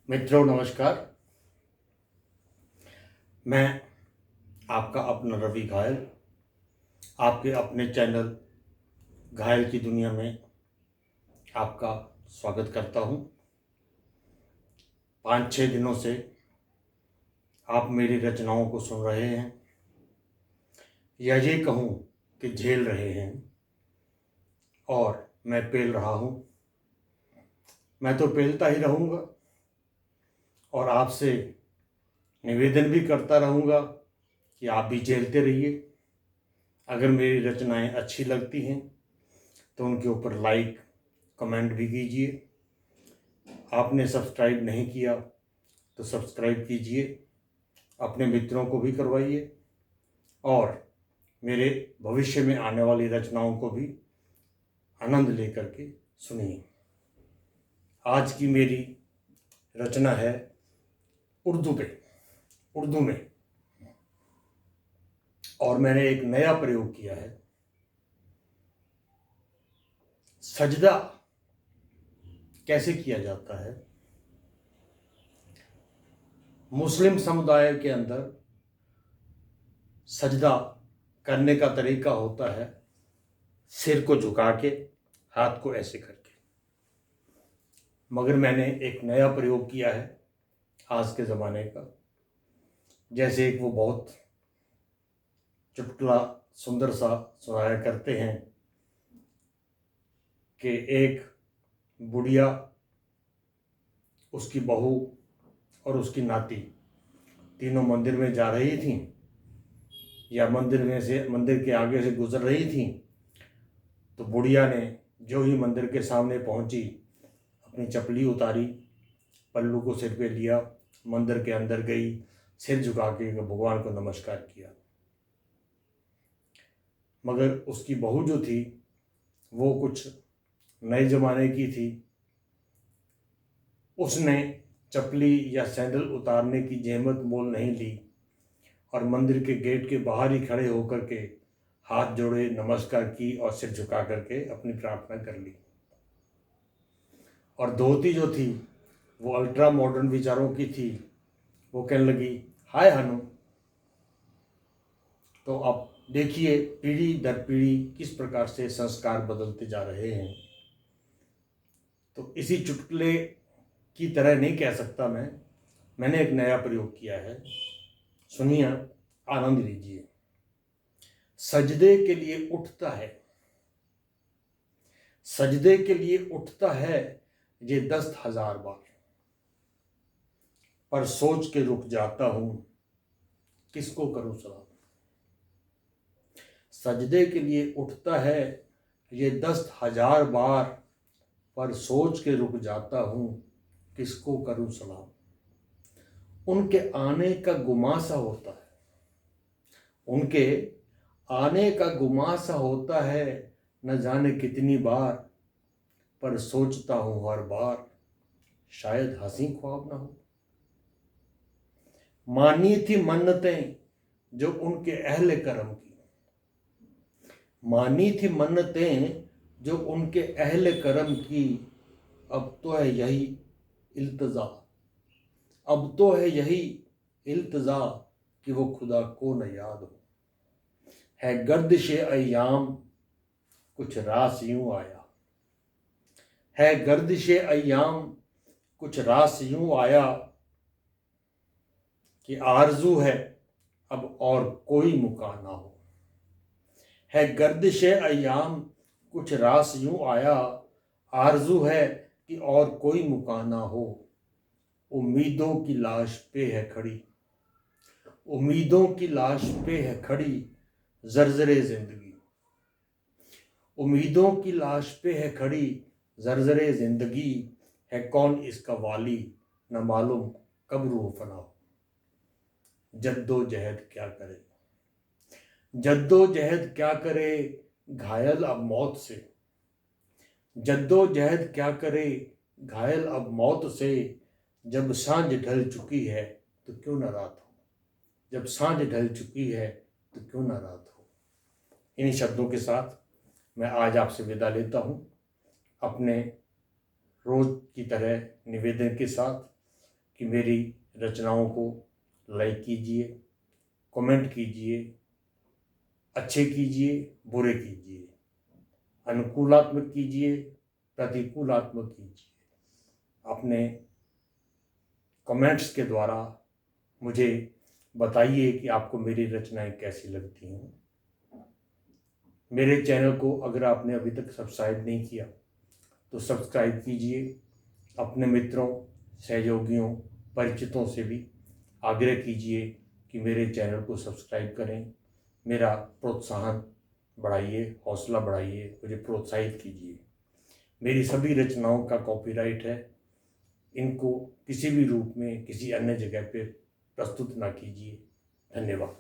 मित्रों नमस्कार। मैं आपका अपना रवि घायल आपके अपने चैनल घायल की दुनिया में आपका स्वागत करता हूं। 5-6 दिनों से आप मेरी रचनाओं को सुन रहे हैं या ये कहूं कि झेल रहे हैं, और मैं पेल रहा हूं। मैं तो पेलता ही रहूंगा और आपसे निवेदन भी करता रहूंगा कि आप भी झेलते रहिए। अगर मेरी रचनाएं अच्छी लगती हैं तो उनके ऊपर लाइक कमेंट भी कीजिए। आपने सब्सक्राइब नहीं किया तो सब्सक्राइब कीजिए, अपने मित्रों को भी करवाइए और मेरे भविष्य में आने वाली रचनाओं को भी आनंद लेकर के सुनिए। आज की मेरी रचना है उर्दू में, और मैंने एक नया प्रयोग किया है। सजदा कैसे किया जाता है? मुस्लिम समुदाय के अंदर सजदा करने का तरीका होता है सिर को झुका के, हाथ को ऐसे करके। मगर मैंने एक नया प्रयोग किया है आज के ज़माने का। जैसे एक वो बहुत चुटकुला सुंदर सा सुनाया करते हैं कि एक बुढ़िया, उसकी बहू और उसकी नाती तीनों मंदिर में जा रही थीं, या मंदिर के आगे से गुजर रही थीं। तो बुढ़िया ने जो ही मंदिर के सामने पहुंची, अपनी चपली उतारी, पल्लू को सिर पे लिया, मंदिर के अंदर गई, सिर झुका के भगवान को नमस्कार किया। मगर उसकी बहू जो थी वो कुछ नए ज़माने की थी। उसने चपली या सैंडल उतारने की जहमत मोल नहीं ली और मंदिर के गेट के बाहर ही खड़े होकर के हाथ जोड़े, नमस्कार की और सिर झुका करके अपनी प्रार्थना कर ली। और धोती जो थी वो अल्ट्रा मॉडर्न विचारों की थी। वो कहने लगी, हाय हनु। तो अब देखिए पीढ़ी दर पीढ़ी किस प्रकार से संस्कार बदलते जा रहे हैं। तो इसी चुटकुले की तरह नहीं कह सकता मैंने एक नया प्रयोग किया है। सुनिए, आनंद लीजिए। सजदे के लिए उठता है, सजदे के लिए उठता है ये 10,000 बार, पर सोच के रुक जाता हूं, किसको करूं सलाम। सजदे के लिए उठता है ये 10,000 बार, पर सोच के रुक जाता हूं, किसको करूं सलाम। उनके आने का गुमासा होता है, उनके आने का गुमासा होता है, न जाने कितनी बार, पर सोचता हूं हर बार, शायद हंसी ख्वाब ना हो। मानी थी मन्नतें जो उनके अहले करम की, मानी थी मन्नतें जो उनके अहले करम की, अब तो है यही इल्तजा, अब तो है यही इल्तजा कि वो खुदा को न याद हो। है गर्दिशे अय्याम कुछ रास यूं आया, है गर्दिशे अय्याम कुछ रास यूं आया, कि आरजू है अब और कोई मुका ना हो। है गर्दिशे अय्याम कुछ रास यूं आया, आरजू है कि और कोई मुका ना हो। उम्मीदों की लाश पे है खड़ी, उम्मीदों की लाश पे है खड़ी जर्जरे जिंदगी, उम्मीदों की लाश पे है खड़ी जर्जरे जिंदगी, है कौन इसका वाली न मालूम कब रूह फना हो। जद्दोजहद क्या करे, जद्दोजहद क्या करे घायल अब मौत से, जद्दोजहद क्या करे घायल अब मौत से, जब सांझ ढल चुकी है तो क्यों न रात हो, जब सांझ ढल चुकी है तो क्यों न रात हो। इन्हीं शब्दों के साथ मैं आज आपसे विदा लेता हूँ, अपने रोज की तरह निवेदन के साथ कि मेरी रचनाओं को लाइक कीजिए, कमेंट कीजिए, अच्छे कीजिए, बुरे कीजिए, अनुकूलात्मक कीजिए, प्रतिकूलात्मक कीजिए। अपने कमेंट्स के द्वारा मुझे बताइए कि आपको मेरी रचनाएं कैसी लगती हैं। मेरे चैनल को अगर आपने अभी तक सब्सक्राइब नहीं किया तो सब्सक्राइब कीजिए। अपने मित्रों, सहयोगियों, परिचितों से भी आग्रह कीजिए कि मेरे चैनल को सब्सक्राइब करें। मेरा प्रोत्साहन बढ़ाइए, हौसला बढ़ाइए, मुझे प्रोत्साहित कीजिए। मेरी सभी रचनाओं का कॉपीराइट है, इनको किसी भी रूप में किसी अन्य जगह पे प्रस्तुत ना कीजिए। धन्यवाद।